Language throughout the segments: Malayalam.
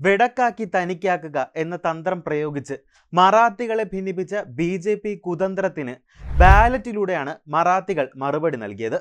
വെടക്കാക്കി തനിക്കാക്കുക എന്ന തന്ത്രം പ്രയോഗിച്ച് മറാത്തികളെ ഭിന്നിപ്പിച്ച ബി.ജെ.പി. കുതന്ത്രത്തിന് ബാലറ്റിലൂടെയാണ് മറാത്തികൾ മറുപടി നൽകിയത്.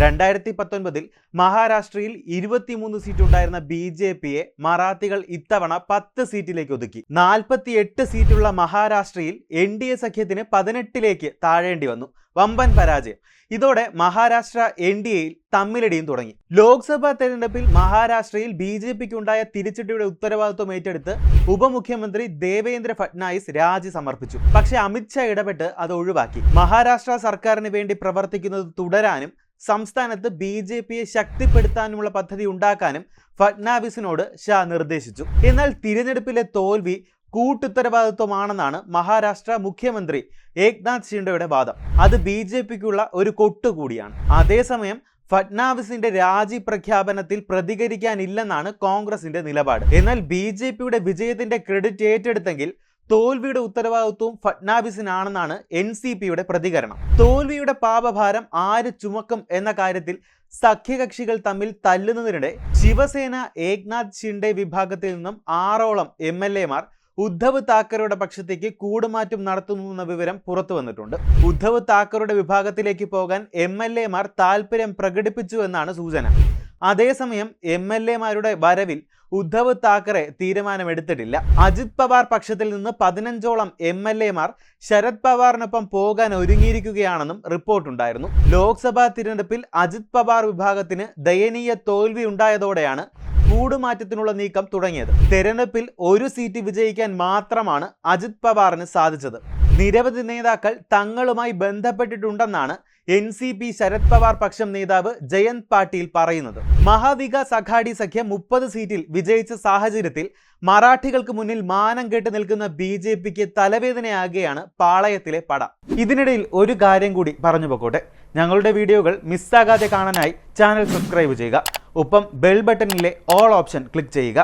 2019 മഹാരാഷ്ട്രയിൽ 23 സീറ്റ് ഉണ്ടായിരുന്ന ബി.ജെ.പിയെ മറാത്തികൾ ഇത്തവണ 10 സീറ്റിലേക്ക് ഒതുക്കി. 48 സീറ്റുള്ള മഹാരാഷ്ട്രയിൽ എൻ.ഡി.എ സഖ്യത്തിന് 18ലേക്ക് താഴേണ്ടി വന്നു. വമ്പൻ പരാജയം. ഇതോടെ മഹാരാഷ്ട്ര എൻ.ഡി.എയിൽ തമ്മിലടിയും തുടങ്ങി. ലോക്സഭാ തെരഞ്ഞെടുപ്പിൽ മഹാരാഷ്ട്രയിൽ ബി.ജെ.പിക്ക് ഉണ്ടായ തിരിച്ചടിയുടെ ഉത്തരവാദിത്വം ഏറ്റെടുത്ത് ഉപമുഖ്യമന്ത്രി ദേവേന്ദ്ര ഫഡ്നാവിസ് രാജി സമർപ്പിച്ചു. പക്ഷേ അമിത്ഷാ ഇടപെട്ട് അത് ഒഴിവാക്കി. മഹാരാഷ്ട്ര സർക്കാരിന് വേണ്ടി പ്രവർത്തിക്കുന്നത് തുടരാനും സംസ്ഥാനത്ത് ബി.ജെ.പിയെ ശക്തിപ്പെടുത്താനുമുള്ള പദ്ധതി ഉണ്ടാക്കാനും ഫഡ്നാവിസിനോട് ഷാ നിർദ്ദേശിച്ചു. എന്നാൽ തിരഞ്ഞെടുപ്പിലെ തോൽവി കൂട്ടുത്തരവാദിത്വമാണെന്നാണ് മഹാരാഷ്ട്ര മുഖ്യമന്ത്രി ഏക്നാഥ് ഷിൻഡെയുടെ വാദം. അത് ബി.ജെ.പിക്കുള്ള ഒരു കൊട്ടുകൂടിയാണ്. അതേസമയം ഫഡ്നാവിസിന്റെ രാജി പ്രഖ്യാപനത്തിൽ പ്രതികരിക്കാനില്ലെന്നാണ് കോൺഗ്രസിന്റെ നിലപാട്. എന്നാൽ ബി.ജെ.പിയുടെ വിജയത്തിന്റെ ക്രെഡിറ്റ് ഏറ്റെടുത്തെങ്കിൽ തോൽവിയുടെ ഉത്തരവാദിത്വവും ഫഡ്നാവിസിനാണെന്നാണ് എൻ.സി.പിയുടെ പ്രതികരണം. തോൽവിയുടെ പാപഭാരം ആര് ചുമക്കും എന്ന കാര്യത്തിൽ സഖ്യകക്ഷികൾ തമ്മിൽ തല്ലുന്നതിനിടെ ശിവസേന ഏക്നാഥ് ഷിൻഡെ വിഭാഗത്തിൽ നിന്നും 6ഓളം എം.എൽ.എമാർ ഉദ്ധവ് താക്കറെയുടെ പക്ഷത്തേക്ക് കൂടുമാറ്റം നടത്തുന്നുവെന്ന വിവരം പുറത്തു വന്നിട്ടുണ്ട്. ഉദ്ധവ് താക്കറെയുടെ വിഭാഗത്തിലേക്ക് പോകാൻ എം.എൽ.എമാർ താല്പര്യം പ്രകടിപ്പിച്ചു എന്നാണ് സൂചന. അതേസമയം എം.എൽ.എമാരുടെ വരവിൽ ഉദ്ധവ് താക്കറെ തീരുമാനമെടുത്തിട്ടില്ല. അജിത് പവാർ പക്ഷത്തിൽ നിന്ന് 15ഓളം എം.എൽ.എമാർ ശരത് പവാറിനൊപ്പം പോകാൻ ഒരുങ്ങിയിരിക്കുകയാണെന്നും റിപ്പോർട്ടുണ്ടായിരുന്നു. ലോക്സഭാ തിരഞ്ഞെടുപ്പിൽ അജിത് പവാർ വിഭാഗത്തിന് ദയനീയ തോൽവി ഉണ്ടായതോടെയാണ് കൂടുമാറ്റത്തിനുള്ള നീക്കം തുടങ്ങിയത്. തെരഞ്ഞെടുപ്പിൽ ഒരു സീറ്റ് വിജയിക്കാൻ മാത്രമാണ് അജിത് പവാറിന് സാധിച്ചത്. നിരവധി നേതാക്കൾ തങ്ങളുമായി ബന്ധപ്പെട്ടിട്ടുണ്ടെന്നാണ് എൻ.സി.പി. ശരത് പവാർ പക്ഷം നേതാവ് ജയന്ത് പാട്ടീൽ പറയുന്നത്. മഹാവികാസ് അഘാഡി സഖ്യം 30 സീറ്റിൽ വിജയിച്ച സാഹചര്യത്തിൽ മറാഠികൾക്ക് മുന്നിൽ മാനം കെട്ട് നിൽക്കുന്ന ബി.ജെ.പിക്ക് തലവേദനയാകുകയാണ് പാളയത്തിലെ പട. ഇതിനിടയിൽ ഒരു കാര്യം കൂടി പറഞ്ഞു പോകട്ടെ. ഞങ്ങളുടെ വീഡിയോകൾ മിസ്സാകാതെ കാണാനായി ചാനൽ സബ്സ്ക്രൈബ് ചെയ്യുക. ഒപ്പം ബെൽ ബട്ടണിലെ ഓൾ ഓപ്ഷൻ ക്ലിക്ക് ചെയ്യുക.